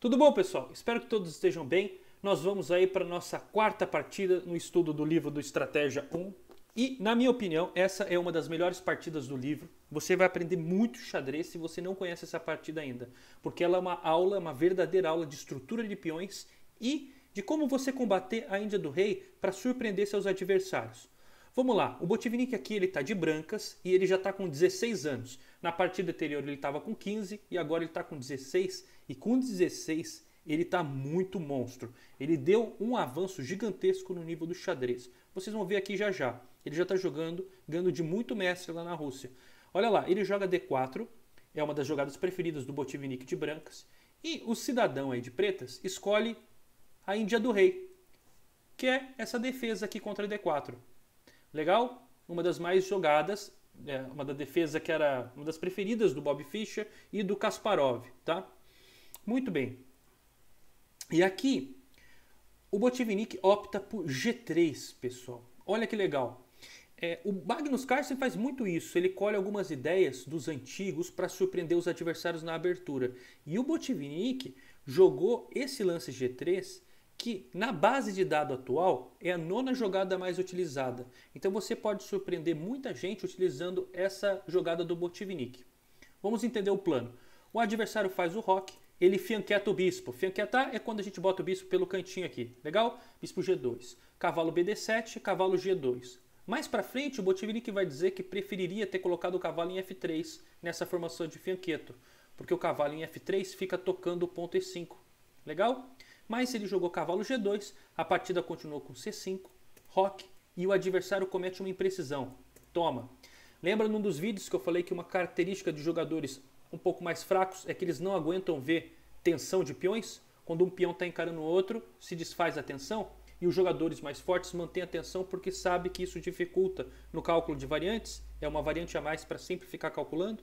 Tudo bom, pessoal? Espero que todos estejam bem. Nós vamos aí para a nossa quarta partida no estudo do livro do Estratégia 1. E, na minha opinião, essa é uma das melhores partidas do livro. Você vai aprender muito xadrez se você não conhece essa partida ainda. Porque ela é uma aula, uma verdadeira aula de estrutura de peões e de como você combater a Índia do Rei para surpreender seus adversários. Vamos lá, o Botvinnik aqui ele está de brancas e ele já está com 16 anos. Na partida anterior ele estava com 15 e agora ele está com 16. E com 16 ele está muito monstro. Ele deu um avanço gigantesco no nível do xadrez. Vocês vão ver aqui já já. Ele já está jogando, ganhando de muito mestre lá na Rússia. Olha lá, ele joga D4, é uma das jogadas preferidas do Botvinnik de brancas. E o cidadão aí de pretas escolhe a Índia do Rei, que é essa defesa aqui contra D4. Legal? Uma das mais jogadas, uma da defesa que era uma das preferidas do Bob Fischer e do Kasparov, tá? Muito bem. E aqui, o Botvinnik opta por G3, pessoal. Olha que legal. O Magnus Carlsen faz muito isso. Ele colhe algumas ideias dos antigos para surpreender os adversários na abertura. E o Botvinnik jogou esse lance G3 que na base de dado atual é a nona jogada mais utilizada. Então você pode surpreender muita gente utilizando essa jogada do Botvinnik. Vamos entender o plano. O adversário faz o roque, ele fianqueta o bispo. Fianquetar é quando a gente bota o bispo pelo cantinho aqui. Legal? Bispo G2. Cavalo BD7, cavalo G2. Mais para frente o Botvinnik vai dizer que preferiria ter colocado o cavalo em F3 nessa formação de fianqueto. Porque o cavalo em F3 fica tocando o ponto E5. Legal? Mas ele jogou cavalo G2, a partida continuou com C5, roque, e o adversário comete uma imprecisão. Toma. Lembra num dos vídeos que eu falei que uma característica de jogadores um pouco mais fracos é que eles não aguentam ver tensão de peões? Quando um peão está encarando o outro, se desfaz a tensão, e os jogadores mais fortes mantêm a tensão porque sabem que isso dificulta no cálculo de variantes, é uma variante a mais para sempre ficar calculando.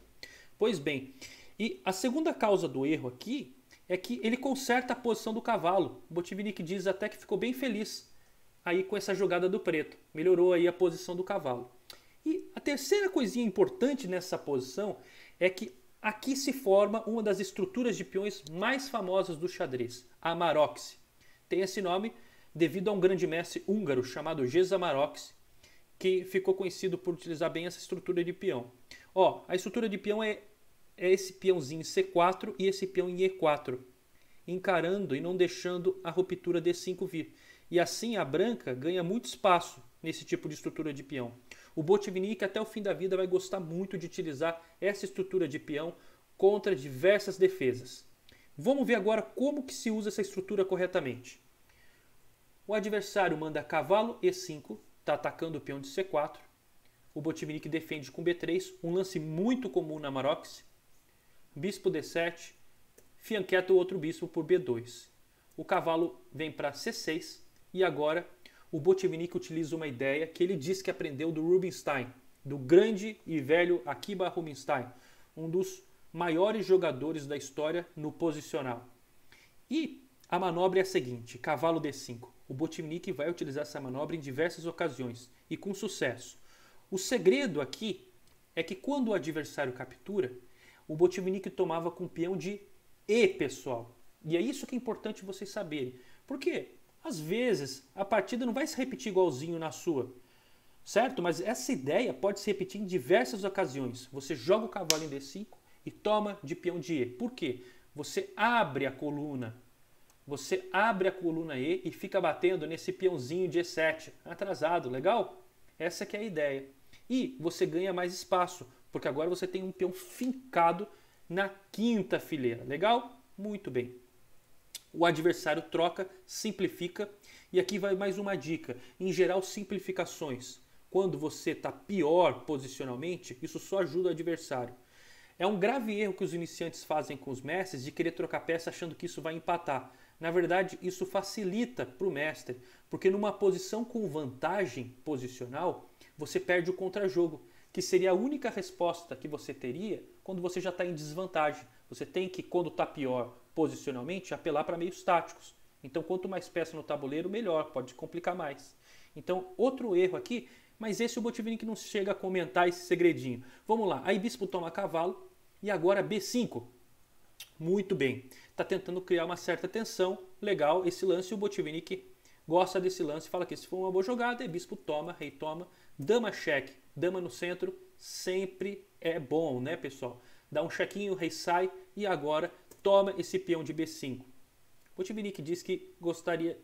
Pois bem, e a segunda causa do erro aqui é que ele conserta a posição do cavalo. O Botvinnik diz até que ficou bem feliz aí com essa jogada do preto. Melhorou aí a posição do cavalo. E a terceira coisinha importante nessa posição é que aqui se forma uma das estruturas de peões mais famosas do xadrez, a Maroczy. Tem esse nome devido a um grande mestre húngaro chamado Géza Maroczy, que ficou conhecido por utilizar bem essa estrutura de peão. Ó, a estrutura de peão é esse peãozinho C4 e esse peão em E4, encarando e não deixando a ruptura D5 vir. E assim a branca ganha muito espaço nesse tipo de estrutura de peão. O Botvinnik até o fim da vida vai gostar muito de utilizar essa estrutura de peão contra diversas defesas. Vamos ver agora como que se usa essa estrutura corretamente. O adversário manda cavalo E5, está atacando o peão de C4. O Botvinnik defende com B3, um lance muito comum na Maroczy. Bispo D7, fianqueta o outro bispo por B2. O cavalo vem para C6 e agora o Botvinnik utiliza uma ideia que ele diz que aprendeu do Rubinstein, do grande e velho Akiba Rubinstein, um dos maiores jogadores da história no posicional. E a manobra é a seguinte, cavalo D5. O Botvinnik vai utilizar essa manobra em diversas ocasiões e com sucesso. O segredo aqui é que quando o adversário captura, o Botvinnik tomava com peão de E, pessoal. E é isso que é importante vocês saberem. Porque, às vezes, a partida não vai se repetir igualzinho na sua. Certo? Mas essa ideia pode se repetir em diversas ocasiões. Você joga o cavalo em D5 e toma de peão de E. Por quê? Você abre a coluna. Você abre a coluna E e fica batendo nesse peãozinho de E7. Atrasado, legal? Essa que é a ideia. E você ganha mais espaço, porque agora você tem um peão fincado na quinta fileira. Legal? Muito bem. O adversário troca, simplifica. E aqui vai mais uma dica. Em geral, simplificações. Quando você está pior posicionalmente, isso só ajuda o adversário. É um grave erro que os iniciantes fazem com os mestres de querer trocar peça achando que isso vai empatar. Na verdade, isso facilita para o mestre, porque numa posição com vantagem posicional, você perde o contrajogo, que seria a única resposta que você teria quando você já está em desvantagem. Você tem que, quando está pior posicionalmente, apelar para meios táticos. Então, quanto mais peça no tabuleiro, melhor, pode complicar mais. Então, outro erro aqui, mas esse o Botvinnik não chega a comentar esse segredinho. Vamos lá, aí bispo toma cavalo e agora B5. Muito bem. está tentando criar uma certa tensão. Legal esse lance, e o Botvinnik gosta desse lance, fala que se for uma boa jogada, bispo toma, rei toma, dama cheque, dama no centro, sempre é bom, né, pessoal? Dá um chequinho, o rei sai e agora toma esse peão de B5. Botvinnik diz que gostaria,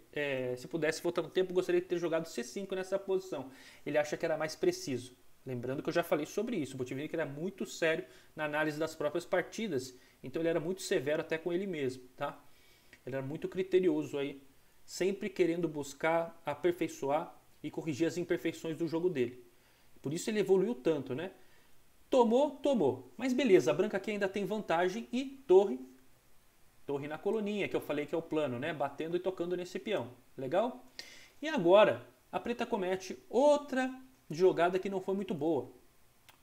se pudesse voltar no tempo, gostaria de ter jogado C5 nessa posição. Ele acha que era mais preciso. Lembrando que eu já falei sobre isso, o Botvinnik era muito sério na análise das próprias partidas, então ele era muito severo até com ele mesmo, tá? Ele era muito criterioso aí, sempre querendo buscar aperfeiçoar e corrigir as imperfeições do jogo dele. Por isso ele evoluiu tanto, né? Tomou. Mas beleza, a branca aqui ainda tem vantagem e torre na coluninha, que eu falei que é o plano, né? Batendo e tocando nesse peão. Legal? E agora, a preta comete outra jogada que não foi muito boa.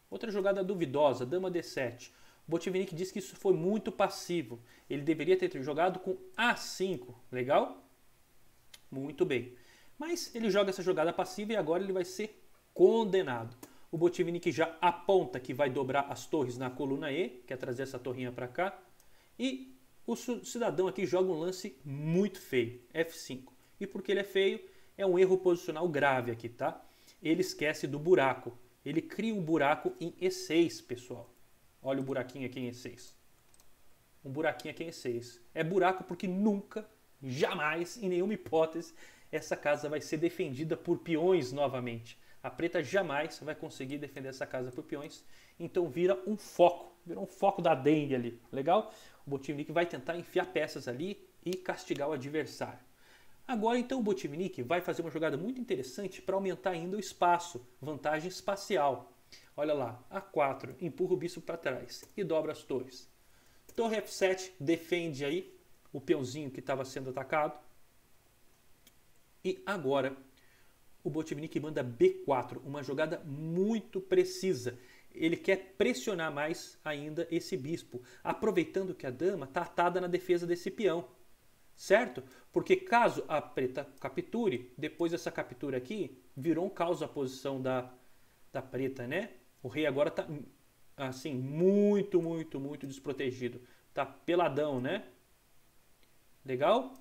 Outra jogada duvidosa, dama D7. O Botvinnik diz que isso foi muito passivo. Ele deveria ter jogado com A5. Legal? Muito bem. Mas ele joga essa jogada passiva e agora ele vai ser condenado. O Botvinnik já aponta que vai dobrar as torres na coluna E, quer trazer essa torrinha para cá. E o cidadão aqui joga um lance muito feio, F5. E porque ele é feio, é um erro posicional grave aqui, tá? Ele esquece do buraco. Ele cria um buraco em E6, pessoal. Olha o buraquinho aqui em E6. Um buraquinho aqui em E6. É buraco porque nunca, jamais, em nenhuma hipótese, essa casa vai ser defendida por peões novamente. A preta jamais vai conseguir defender essa casa por peões. Então vira um foco da dengue ali. Legal? O Botvinnik vai tentar enfiar peças ali e castigar o adversário. Agora então o Botvinnik vai fazer uma jogada muito interessante para aumentar ainda o espaço, vantagem espacial. Olha lá, A4, empurra o bispo para trás e dobra as torres. Torre F7 defende aí o peãozinho que estava sendo atacado. E agora o Botvinnik manda B4, uma jogada muito precisa. Ele quer pressionar mais ainda esse bispo, aproveitando que a dama está atada na defesa desse peão. Certo? Porque caso a preta capture, depois dessa captura aqui, virou um caos a posição da preta, né? O rei agora está assim, muito desprotegido. Tá peladão, né? Legal?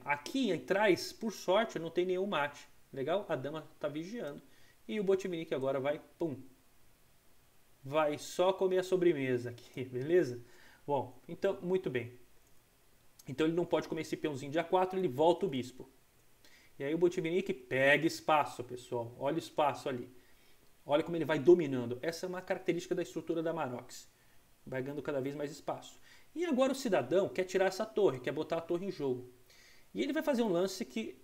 Aqui atrás, por sorte, não tem nenhum mate. Legal? A dama está vigiando. E o Botvinnik agora vai, vai só comer a sobremesa aqui, beleza? Bom, então, muito bem. Então ele não pode comer esse peãozinho de A4, ele volta o bispo. E aí o Botvinnik pega espaço, pessoal. Olha o espaço ali. Olha como ele vai dominando. Essa é uma característica da estrutura da Maroczy. Vai ganhando cada vez mais espaço. E agora o cidadão quer tirar essa torre, quer botar a torre em jogo. E ele vai fazer um lance que,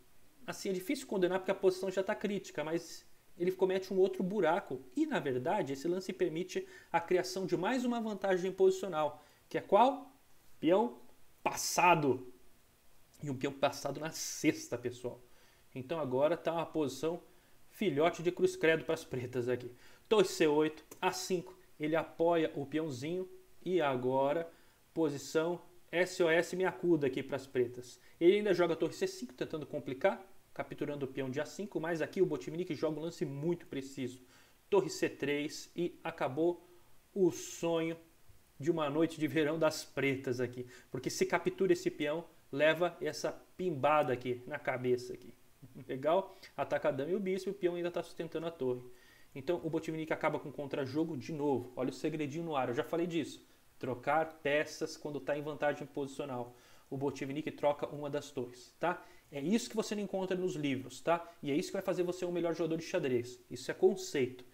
assim, é difícil condenar porque a posição já está crítica, mas ele comete um outro buraco. E, na verdade, esse lance permite a criação de mais uma vantagem posicional, que é qual? Peão passado. E um peão passado na sexta, pessoal. Então agora está uma posição filhote de cruz credo para as pretas aqui. Torre C8, A5, ele apoia o peãozinho e agora posição SOS me acuda aqui para as pretas. Ele ainda joga a torre C5 tentando complicar, capturando o peão de A5, mas aqui o Botvinnik joga um lance muito preciso. Torre C3 e acabou o sonho de uma noite de verão das pretas aqui. Porque se captura esse peão, leva essa pimbada aqui na cabeça aqui. Legal? Ataca a dama e o bispo, e o peão ainda está sustentando a torre. Então o Botvinnik acaba com contra-jogo de novo. Olha o segredinho no ar, eu já falei disso. Trocar peças quando está em vantagem posicional. O Botvinnik troca uma das torres, tá? É isso que você não encontra nos livros, tá? E é isso que vai fazer você um melhor jogador de xadrez. Isso é conceito.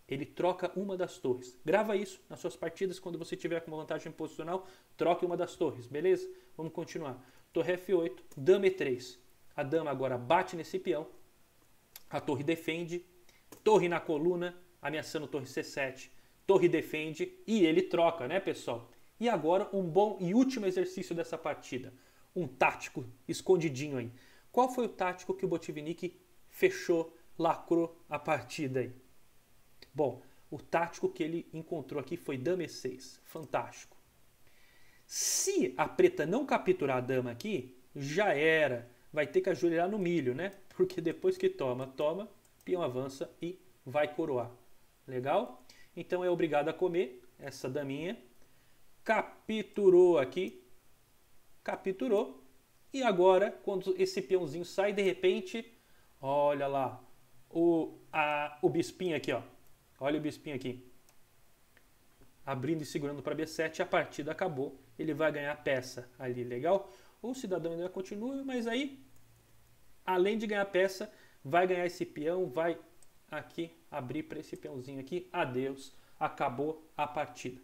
Ele troca uma das torres. Grava isso nas suas partidas, quando você tiver com uma vantagem posicional, troque uma das torres, beleza? Vamos continuar. Torre F8, dama E3. A dama agora bate nesse peão, a torre defende, torre na coluna, ameaçando torre C7, torre defende e ele troca, né, pessoal? E agora um bom e último exercício dessa partida, um tático escondidinho aí. Qual foi o tático que o Botvinnik fechou, lacrou a partida aí? Bom, o tático que ele encontrou aqui foi dama E6, fantástico. Se a preta não capturar a dama aqui, já era. Vai ter que ajoelhar no milho, né? Porque depois que toma, peão avança e vai coroar. Legal? Então é obrigado a comer essa daminha. Capturou aqui. capturou. E agora, quando esse peãozinho sai, de repente, olha lá, o bispinho aqui, ó. Olha o bispinho aqui. Abrindo e segurando para B7, a partida acabou. Ele vai ganhar peça ali, legal? O cidadão ainda continua, mas aí, além de ganhar peça, vai ganhar esse peão, vai aqui abrir para esse peãozinho aqui. Adeus, acabou a partida.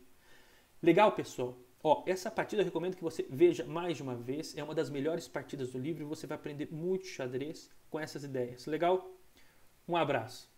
Legal, pessoal? Ó, essa partida eu recomendo que você veja mais de uma vez. É uma das melhores partidas do livro e você vai aprender muito xadrez com essas ideias. Legal? Um abraço.